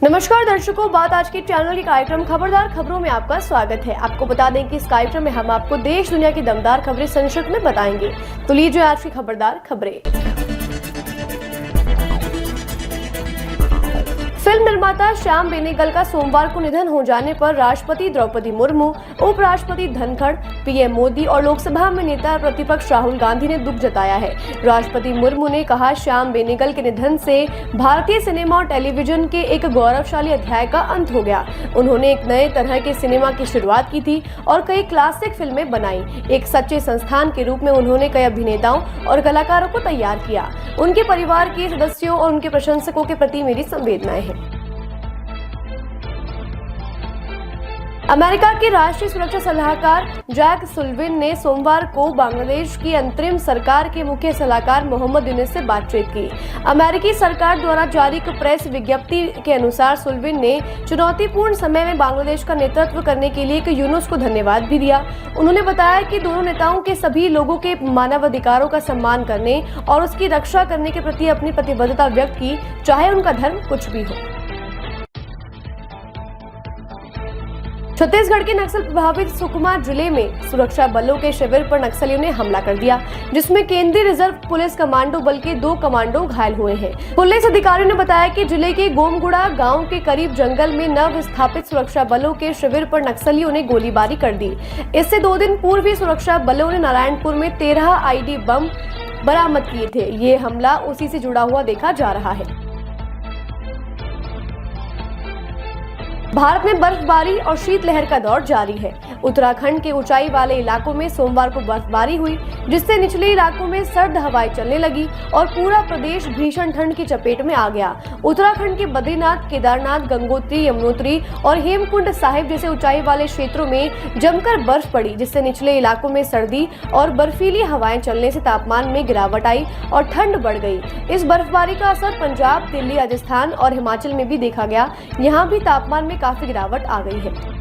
नमस्कार दर्शकों, बात आज के चैनल के कार्यक्रम खबरदार खबरों में आपका स्वागत है। आपको बता दें कि इस कार्यक्रम में हम आपको देश दुनिया की दमदार खबरें संक्षिप्त में बताएंगे। तो लीजिए आज की खबरदार खबरें। फिल्म निर्माता श्याम बेनेगल का सोमवार को निधन हो जाने पर राष्ट्रपति द्रौपदी मुर्मू, उपराष्ट्रपति धनखड़, पीएम मोदी और लोकसभा में नेता प्रतिपक्ष राहुल गांधी ने दुख जताया है। राष्ट्रपति मुर्मू ने कहा, श्याम बेनेगल के निधन से भारतीय सिनेमा और टेलीविजन के एक गौरवशाली अध्याय का अंत हो गया। उन्होंने एक नए तरह के सिनेमा की शुरुआत की थी और कई क्लासिक फिल्में बनाई। एक सच्चे संस्थान के रूप में उन्होंने कई अभिनेताओं और कलाकारों को तैयार किया। उनके परिवार के सदस्यों और उनके प्रशंसकों के प्रति मेरी संवेदनाएं हैं। अमेरिका के राष्ट्रीय सुरक्षा सलाहकार जैक सुल्लिवन ने सोमवार को बांग्लादेश की अंतरिम सरकार के मुख्य सलाहकार मोहम्मद यूनुस से बातचीत की। अमेरिकी सरकार द्वारा जारी एक प्रेस विज्ञप्ति के अनुसार सुल्लिवन ने चुनौतीपूर्ण समय में बांग्लादेश का नेतृत्व करने के लिए यूनुस को धन्यवाद भी दिया। उन्होंने बताया कि दोनों नेताओं के सभी लोगों के मानवाधिकारों का सम्मान करने और उसकी रक्षा करने के प्रति अपनी प्रतिबद्धता व्यक्त की, चाहे उनका धर्म कुछ भी हो। छत्तीसगढ़ के नक्सल प्रभावित सुकमा जिले में सुरक्षा बलों के शिविर पर नक्सलियों ने हमला कर दिया, जिसमें केंद्रीय रिजर्व पुलिस कमांडो बल के 2 कमांडो घायल हुए हैं। पुलिस अधिकारियों ने बताया कि जिले के गोमगुड़ा गांव के करीब जंगल में नव स्थापित सुरक्षा बलों के शिविर पर नक्सलियों ने गोलीबारी कर दी। इससे 2 दिन पूर्व ही सुरक्षा बलों ने नारायणपुर में 13 आईडी बम बरामद किए थे। ये हमला उसी से जुड़ा हुआ देखा जा रहा है। भारत में बर्फबारी और शीतलहर का दौर जारी है। उत्तराखंड के ऊंचाई वाले इलाकों में सोमवार को बर्फबारी हुई, जिससे निचले इलाकों में सर्द हवाएं चलने लगी और पूरा प्रदेश भीषण ठंड की चपेट में आ गया। उत्तराखंड के बद्रीनाथ, केदारनाथ, गंगोत्री, यमुनोत्री और हेमकुंड साहिब जैसे ऊंचाई वाले क्षेत्रों में जमकर बर्फ पड़ी, जिससे निचले इलाकों में सर्दी और बर्फीली हवाएं चलने से तापमान में गिरावट आई और ठंड बढ़ गई। इस बर्फबारी का असर पंजाब, दिल्ली, राजस्थान और हिमाचल में भी देखा गया। यहाँ भी तापमान में काफी गिरावट आ गई है।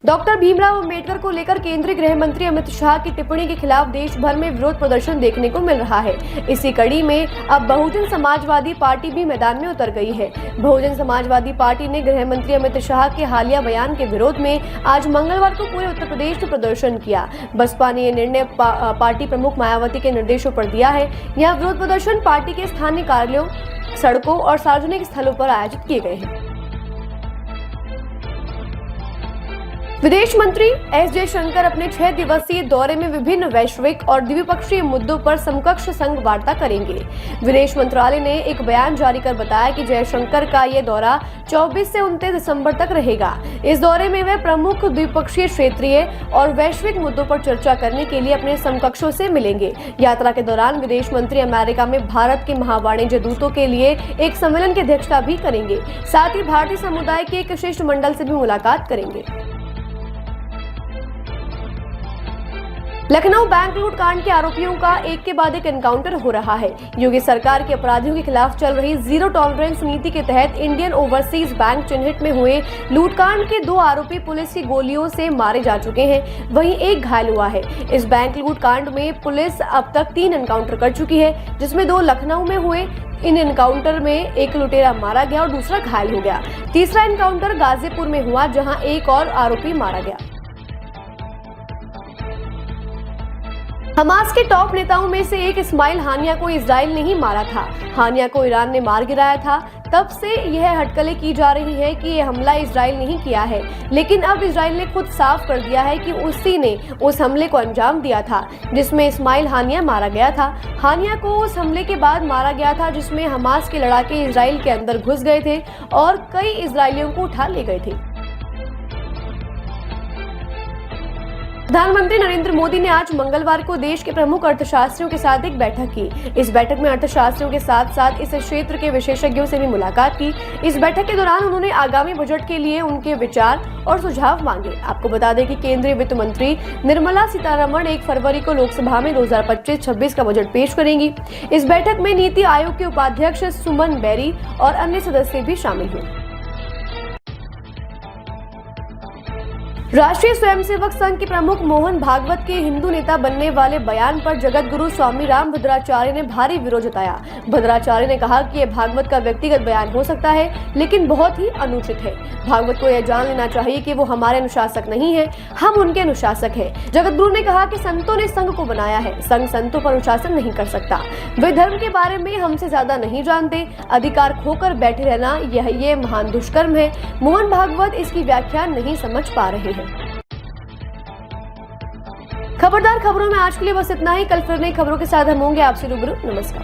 डॉक्टर भीमराव अंबेडकर को लेकर केंद्रीय गृह मंत्री अमित शाह की टिप्पणी के खिलाफ देश भर में विरोध प्रदर्शन देखने को मिल रहा है। इसी कड़ी में अब बहुजन समाजवादी पार्टी भी मैदान में उतर गई है। बहुजन समाजवादी पार्टी ने गृह मंत्री अमित शाह के हालिया बयान के विरोध में आज मंगलवार को पूरे उत्तर प्रदेश में प्रदर्शन किया। बसपा ने यह निर्णय पार्टी प्रमुख मायावती के निर्देशों पर दिया है। यह विरोध प्रदर्शन पार्टी के स्थानीय कार्यालयों, सड़कों और सार्वजनिक स्थलों पर आयोजित किए गए हैं। विदेश मंत्री एस जयशंकर अपने 6 दिवसीय दौरे में विभिन्न वैश्विक और द्विपक्षीय मुद्दों पर समकक्ष संघ वार्ता करेंगे। विदेश मंत्रालय ने एक बयान जारी कर बताया कि जयशंकर का ये दौरा 24 से 29 दिसंबर तक रहेगा। इस दौरे में वे प्रमुख द्विपक्षीय, क्षेत्रीय और वैश्विक मुद्दों पर चर्चा करने के लिए अपने समकक्षों से मिलेंगे। यात्रा के दौरान विदेश मंत्री अमेरिका में भारत के महावाणिज्य दूतों के लिए एक सम्मेलन की अध्यक्षता भी करेंगे। साथ ही भारतीय समुदाय के एक शिष्टमंडल से भी मुलाकात करेंगे। लखनऊ बैंक लूट कांड के आरोपियों का एक के बाद एक एनकाउंटर हो रहा है। योगी सरकार के अपराधियों के खिलाफ चल रही जीरो टॉलरेंस नीति के तहत इंडियन ओवरसीज बैंक चिन्हित में हुए लूटकांड के 2 आरोपी पुलिस की गोलियों से मारे जा चुके हैं, वहीं एक घायल हुआ है। इस बैंक लूट कांड में पुलिस अब तक 3 एनकाउंटर कर चुकी है, जिसमें 2 लखनऊ में हुए। इन एनकाउंटर में एक लुटेरा मारा गया और दूसरा घायल हो गया। तीसरा एनकाउंटर गाजीपुर में हुआ, जहाँ एक और आरोपी मारा गया। हमास के टॉप नेताओं में से एक इस्माइल हानिया को इजराइल ने ही मारा था। हानिया को ईरान ने मार गिराया था। तब से यह हटकलें की जा रही है कि यह हमला इजराइल ने ही किया है, लेकिन अब इजराइल ने खुद साफ कर दिया है कि उसी ने उस हमले को अंजाम दिया था जिसमें इस्माइल हानिया मारा गया था। हानिया को उस हमले के बाद मारा गया था जिसमें हमास के लड़ाके इजराइल के अंदर घुस गए थे और कई इजरायलियों को उठा ले गए थे। प्रधानमंत्री नरेंद्र मोदी ने आज मंगलवार को देश के प्रमुख अर्थशास्त्रियों के साथ एक बैठक की। इस बैठक में अर्थशास्त्रियों के साथ साथ इस क्षेत्र के विशेषज्ञों से भी मुलाकात की। इस बैठक के दौरान उन्होंने आगामी बजट के लिए उनके विचार और सुझाव मांगे। आपको बता दें कि केंद्रीय वित्त मंत्री निर्मला सीतारमण 1 फरवरी को लोकसभा में 2025-26 का बजट पेश करेंगी। इस बैठक में नीति आयोग के उपाध्यक्ष सुमन बेरी और अन्य सदस्य भी शामिल हुए। राष्ट्रीय स्वयंसेवक संघ के प्रमुख मोहन भागवत के हिंदू नेता बनने वाले बयान पर जगत गुरु स्वामी राम भद्राचार्य ने भारी विरोध जताया। भद्राचार्य ने कहा कि यह भागवत का व्यक्तिगत बयान हो सकता है, लेकिन बहुत ही अनुचित है। भागवत को यह जान लेना चाहिए कि वो हमारे अनुशासक नहीं है, हम उनके अनुशासक हैं। जगत गुरु ने कहा कि संतों ने संघ को बनाया है, संघ संतों पर अनुशासन नहीं कर सकता। वे धर्म के बारे में हमसे ज्यादा नहीं जानते। अधिकार खोकर बैठे रहना ये महान दुष्कर्म है। मोहन भागवत इसकी व्याख्या नहीं समझ पा रहे हैं। खबरदार खबरों में आज के लिए बस इतना ही। कल फिर नई खबरों के साथ हम होंगे आपसे रूबरू। नमस्कार।